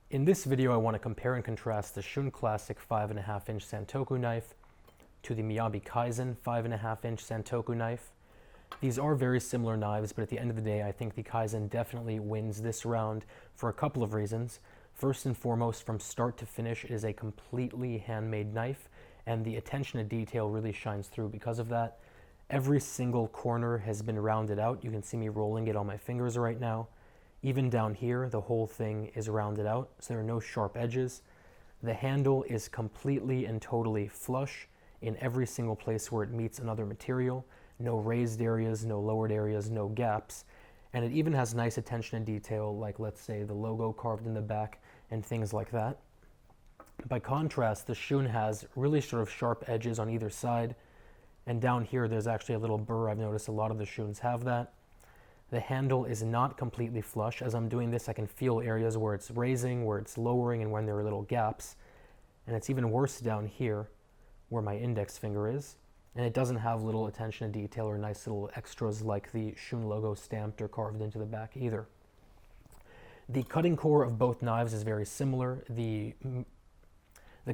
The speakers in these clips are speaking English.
In this video, I want to compare and contrast the Shun Classic 5.5-inch Santoku knife to the Miyabi Kaizen 5.5-inch Santoku knife. These are very similar knives, but at the end of the day, I think the Kaizen definitely wins this round for a couple of reasons. First and foremost, from start to finish, it is a completely handmade knife, and the attention to detail really shines through because of that. Every single corner has been rounded out. You can see me rolling it on my fingers right now. Even down here, the whole thing is rounded out, so there are no sharp edges. The handle is completely and totally flush in every single place where it meets another material. No raised areas, no lowered areas, no gaps. And it even has nice attention to detail, like let's say the logo carved in the back and things like that. By contrast, the Shun has really sort of sharp edges on either side. And down here, there's actually a little burr. I've noticed a lot of the Shuns have that. The handle is not completely flush. As I'm doing this, I can feel areas where it's raising, where it's lowering, and when there are little gaps. And it's even worse down here, where my index finger is. And it doesn't have little attention to detail or nice little extras like the Shun logo stamped or carved into the back either. The cutting core of both knives is very similar. The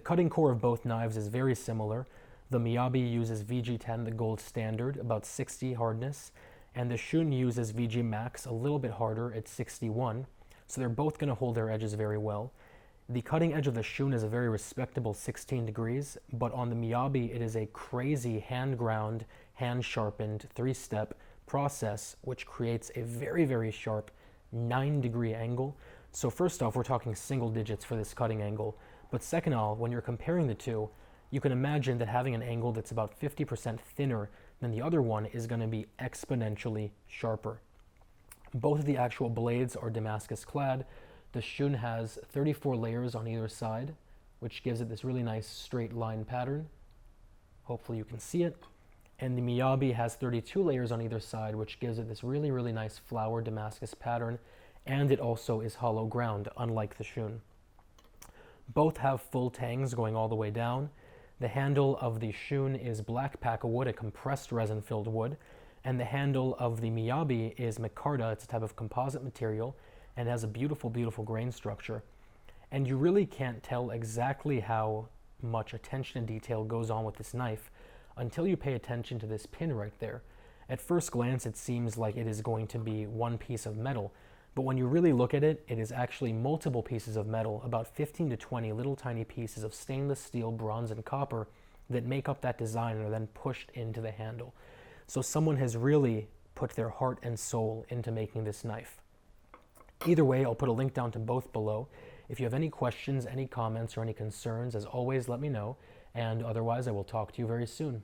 cutting core of both knives is very similar. The Miyabi uses VG10, the gold standard, about 60 hardness, and the Shun uses VG Max, a little bit harder at 61, so they're both going to hold their edges very well. The cutting edge of the Shun is a very respectable 16 degrees, but on the Miyabi it is a crazy hand-ground, hand-sharpened, 3-step process, which creates a very, very sharp 9-degree angle. So first off, we're talking single digits for this cutting angle, but second of all, when you're comparing the two, you can imagine that having an angle that's about 50% thinner than the other one is going to be exponentially sharper. Both of the actual blades are Damascus-clad. The Shun has 34 layers on either side, which gives it this really nice straight line pattern. Hopefully you can see it. And the Miyabi has 32 layers on either side, which gives it this really, really nice flower Damascus pattern. And it also is hollow ground, unlike the Shun. Both have full tangs going all the way down. The handle of the Shun is black pakkawood, a compressed resin-filled wood, and the handle of the Miyabi is micarta. It's a type of composite material and has a beautiful, beautiful grain structure. And you really can't tell exactly how much attention and detail goes on with this knife until you pay attention to this pin right there. At first glance, it seems like it is going to be one piece of metal, but when you really look at it, it is actually multiple pieces of metal, about 15 to 20 little tiny pieces of stainless steel, bronze, and copper that make up that design and are then pushed into the handle. So someone has really put their heart and soul into making this knife. Either way, I'll put a link down to both below. If you have any questions, any comments, or any concerns, as always, let me know. And otherwise, I will talk to you very soon.